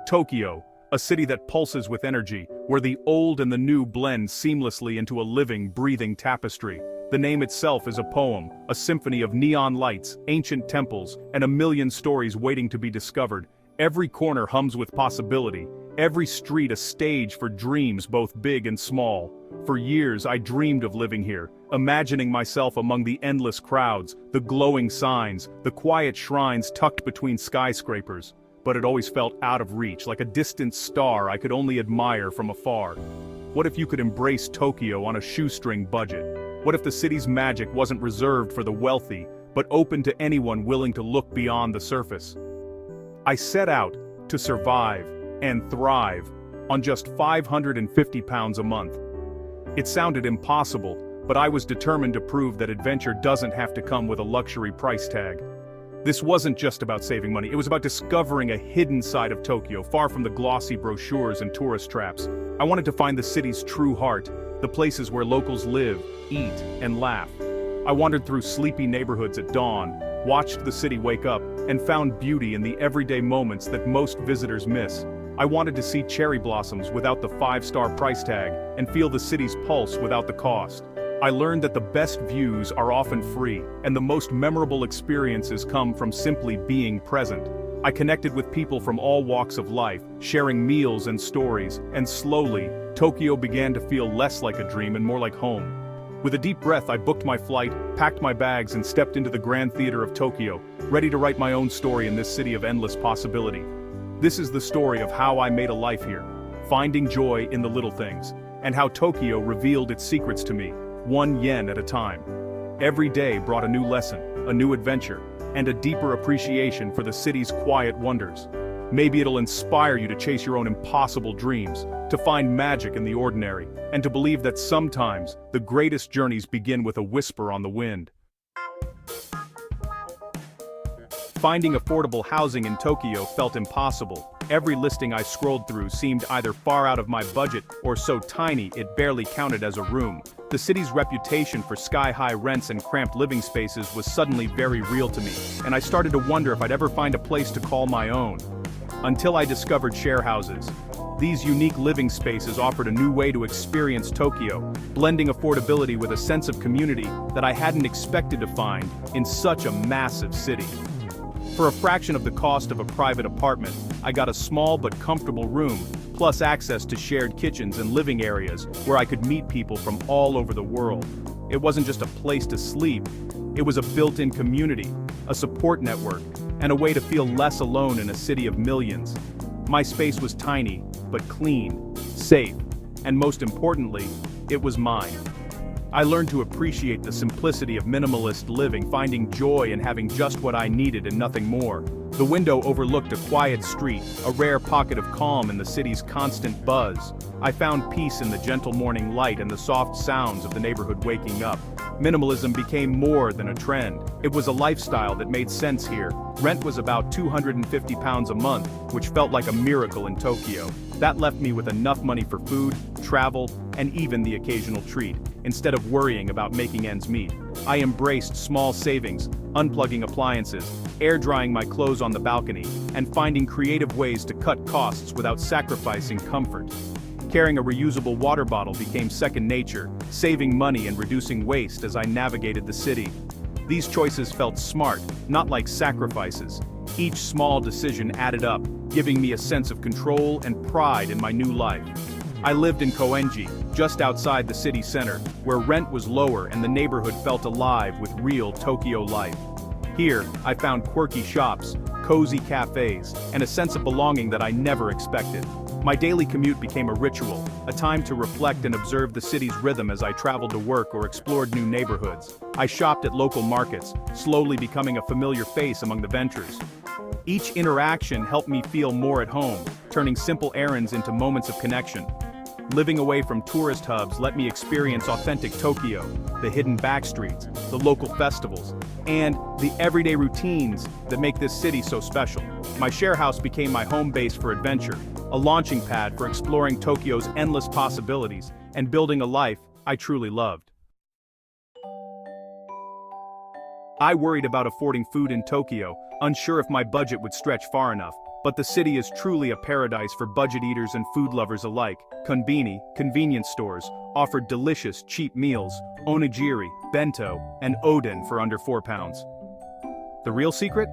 Tokyo, a city that pulses with energy, where the old and the new blend seamlessly into a living, breathing tapestry. The name itself is a poem, a symphony of neon lights, ancient temples, and a million stories waiting to be discovered. Every corner hums with possibility, every street a stage for dreams both big and small. For years I dreamed of living here, imagining myself among the endless crowds, the glowing signs, the quiet shrines tucked between skyscrapers. But it always felt out of reach, like a distant star I could only admire from afar. What if you could embrace Tokyo on a shoestring budget? What if the city's magic wasn't reserved for the wealthy, but open to anyone willing to look beyond the surface? I set out to survive and thrive on just £550 a month. It sounded impossible, but I was determined to prove that adventure doesn't have to come with a luxury price tag. This wasn't just about saving money, it was about discovering a hidden side of Tokyo, far from the glossy brochures and tourist traps. I wanted to find the city's true heart, the places where locals live, eat, and laugh. I wandered through sleepy neighborhoods at dawn, watched the city wake up, and found beauty in the everyday moments that most visitors miss. I wanted to see cherry blossoms without the 5-star price tag, and feel the city's pulse without the cost. I learned that the best views are often free, and the most memorable experiences come from simply being present. I connected with people from all walks of life, sharing meals and stories, and slowly, Tokyo began to feel less like a dream and more like home. With a deep breath, I booked my flight, packed my bags, and stepped into the Grand Theater of Tokyo, ready to write my own story in this city of endless possibility. This is the story of how I made a life here, finding joy in the little things, and how Tokyo revealed its secrets to me, 1 yen at a time. Every day brought a new lesson, a new adventure, and a deeper appreciation for the city's quiet wonders. Maybe it'll inspire you to chase your own impossible dreams, to find magic in the ordinary, and to believe that sometimes the greatest journeys begin with a whisper on the wind. Finding affordable housing in Tokyo felt impossible. Every listing I scrolled through seemed either far out of my budget or so tiny it barely counted as a room. The city's reputation for sky-high rents and cramped living spaces was suddenly very real to me, and I started to wonder if I'd ever find a place to call my own. Until I discovered share houses. These unique living spaces offered a new way to experience Tokyo, blending affordability with a sense of community that I hadn't expected to find in such a massive city. For a fraction of the cost of a private apartment, I got a small but comfortable room, plus access to shared kitchens and living areas where I could meet people from all over the world. It wasn't just a place to sleep, it was a built-in community, a support network, and a way to feel less alone in a city of millions. My space was tiny, but clean, safe, and most importantly, it was mine. I learned to appreciate the simplicity of minimalist living, finding joy in having just what I needed and nothing more. The window overlooked a quiet street, a rare pocket of calm in the city's constant buzz. I found peace in the gentle morning light and the soft sounds of the neighborhood waking up. Minimalism became more than a trend. It was a lifestyle that made sense here. Rent was about £250 a month, which felt like a miracle in Tokyo. That left me with enough money for food, travel, and even the occasional treat, instead of worrying about making ends meet. I embraced small savings, unplugging appliances, air drying my clothes on the balcony, and finding creative ways to cut costs without sacrificing comfort. Carrying a reusable water bottle became second nature, saving money and reducing waste as I navigated the city. These choices felt smart, not like sacrifices. Each small decision added up, giving me a sense of control and pride in my new life. I lived in Koenji, just outside the city center, where rent was lower and the neighborhood felt alive with real Tokyo life. Here, I found quirky shops, cozy cafes, and a sense of belonging that I never expected. My daily commute became a ritual, a time to reflect and observe the city's rhythm as I traveled to work or explored new neighborhoods. I shopped at local markets, slowly becoming a familiar face among the vendors. Each interaction helped me feel more at home, turning simple errands into moments of connection. Living away from tourist hubs let me experience authentic Tokyo, the hidden backstreets, the local festivals, and the everyday routines that make this city so special. My share house became my home base for adventure, a launching pad for exploring Tokyo's endless possibilities and building a life I truly loved. I worried about affording food in Tokyo, unsure if my budget would stretch far enough, but the city is truly a paradise for budget eaters and food lovers alike. Konbini, convenience stores, offered delicious, cheap meals, onigiri, bento, and oden for under £4. The real secret?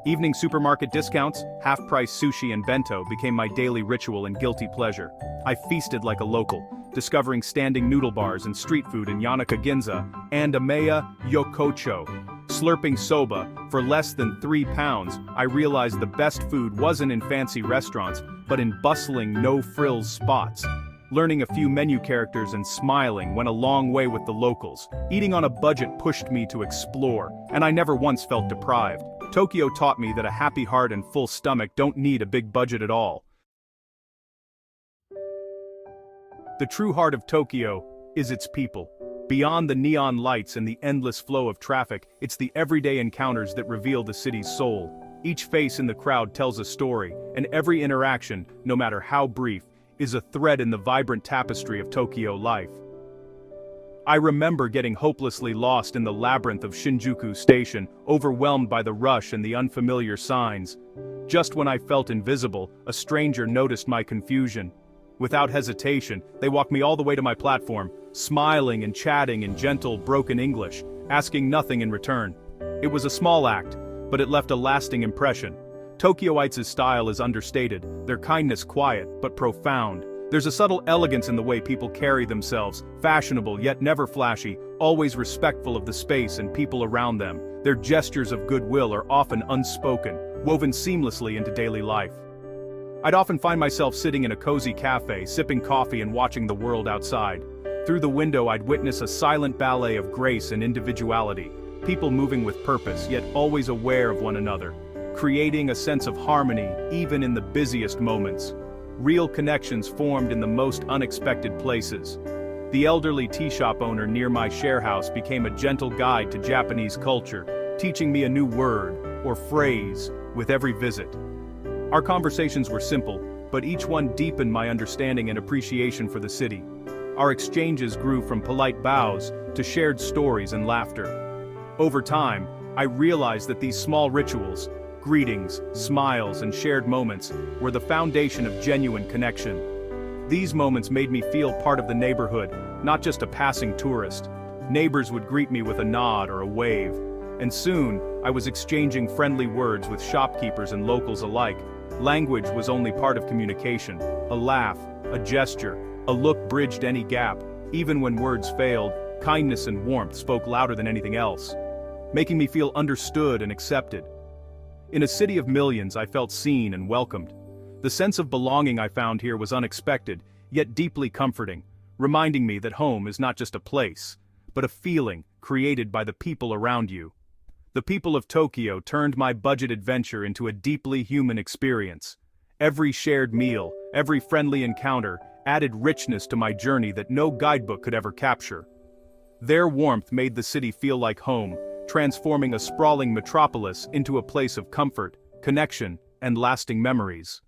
Evening supermarket discounts, half-price sushi and bento became my daily ritual and guilty pleasure. I feasted like a local, discovering standing noodle bars and street food in Yanaka Ginza and Ameya Yokocho. Slurping soba for less than £3, I realized the best food wasn't in fancy restaurants, but in bustling, no-frills spots. Learning a few menu characters and smiling went a long way with the locals. Eating on a budget pushed me to explore, and I never once felt deprived. Tokyo taught me that a happy heart and full stomach don't need a big budget at all. The true heart of Tokyo is its people. Beyond the neon lights and the endless flow of traffic, it's the everyday encounters that reveal the city's soul. Each face in the crowd tells a story, and every interaction, no matter how brief, is a thread in the vibrant tapestry of Tokyo life. I remember getting hopelessly lost in the labyrinth of Shinjuku Station, overwhelmed by the rush and the unfamiliar signs. Just when I felt invisible, a stranger noticed my confusion. Without hesitation, they walked me all the way to my platform, smiling and chatting in gentle, broken English, asking nothing in return. It was a small act, but it left a lasting impression. Tokyoites' style is understated, their kindness quiet, but profound. There's a subtle elegance in the way people carry themselves, fashionable yet never flashy, always respectful of the space and people around them. Their gestures of goodwill are often unspoken, woven seamlessly into daily life. I'd often find myself sitting in a cozy cafe, sipping coffee and watching the world outside. Through the window I'd witness a silent ballet of grace and individuality, people moving with purpose yet always aware of one another, creating a sense of harmony even in the busiest moments. Real connections formed in the most unexpected places. The elderly tea shop owner near my share house became a gentle guide to Japanese culture, teaching me a new word or phrase with every visit. Our conversations were simple, but each one deepened my understanding and appreciation for the city. Our exchanges grew from polite bows to shared stories and laughter. Over time, I realized that these small rituals, greetings, smiles, and shared moments were the foundation of genuine connection. These moments made me feel part of the neighborhood, not just a passing tourist. Neighbors would greet me with a nod or a wave, and soon, I was exchanging friendly words with shopkeepers and locals alike. Language was only part of communication. A laugh, a gesture, a look bridged any gap. Even when words failed, kindness and warmth spoke louder than anything else, making me feel understood and accepted. In a city of millions, I felt seen and welcomed. The sense of belonging I found here was unexpected, yet deeply comforting, reminding me that home is not just a place, but a feeling created by the people around you. The people of Tokyo turned my budget adventure into a deeply human experience. Every shared meal, every friendly encounter, added richness to my journey that no guidebook could ever capture. Their warmth made the city feel like home, transforming a sprawling metropolis into a place of comfort, connection, and lasting memories.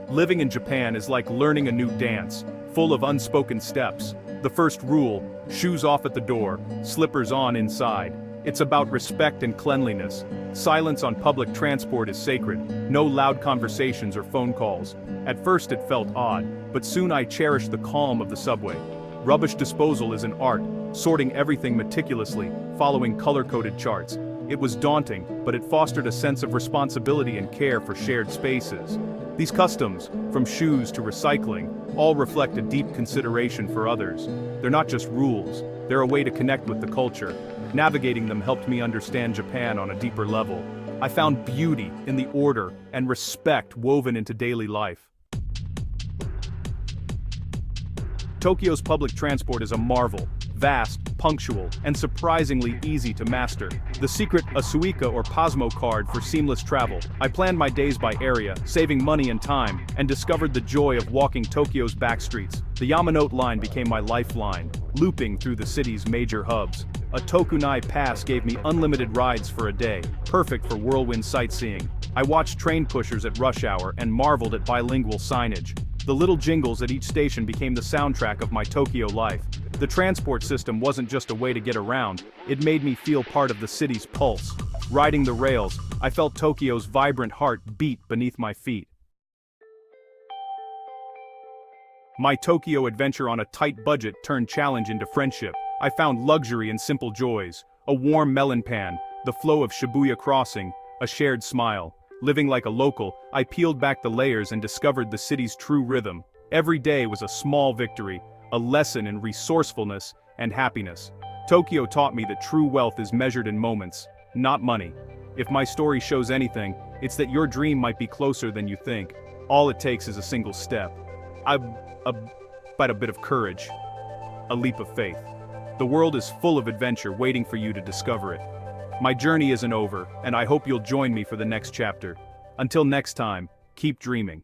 Living in Japan is like learning a new dance, full of unspoken steps. The first rule, shoes off at the door, slippers on inside. It's about respect and cleanliness. Silence on public transport is sacred, no loud conversations or phone calls. At first it felt odd, but soon I cherished the calm of the subway. Rubbish disposal is an art, sorting everything meticulously, following color-coded charts. It was daunting, but it fostered a sense of responsibility and care for shared spaces. These customs, from shoes to recycling, all reflect a deep consideration for others. They're not just rules, they're a way to connect with the culture. Navigating them helped me understand Japan on a deeper level. I found beauty in the order and respect woven into daily life. Tokyo's public transport is a marvel, vast, punctual, and surprisingly easy to master. The secret, a Suica or Pasmo card for seamless travel. I planned my days by area, saving money and time, and discovered the joy of walking Tokyo's back streets. The Yamanote line became my lifeline, looping through the city's major hubs. A Tokunai pass gave me unlimited rides for a day, perfect for whirlwind sightseeing. I watched train pushers at rush hour and marveled at bilingual signage. The little jingles at each station became the soundtrack of my Tokyo life. The transport system wasn't just a way to get around, it made me feel part of the city's pulse. Riding the rails, I felt Tokyo's vibrant heart beat beneath my feet. My Tokyo adventure on a tight budget turned challenge into friendship. I found luxury in simple joys, a warm melon pan, the flow of Shibuya Crossing, a shared smile. Living like a local, I peeled back the layers and discovered the city's true rhythm. Every day was a small victory, a lesson in resourcefulness and happiness. Tokyo taught me that true wealth is measured in moments, not money. If my story shows anything, it's that your dream might be closer than you think. All it takes is a single step. A bit of courage. A leap of faith. The world is full of adventure waiting for you to discover it. My journey isn't over, and I hope you'll join me for the next chapter. Until next time, keep dreaming.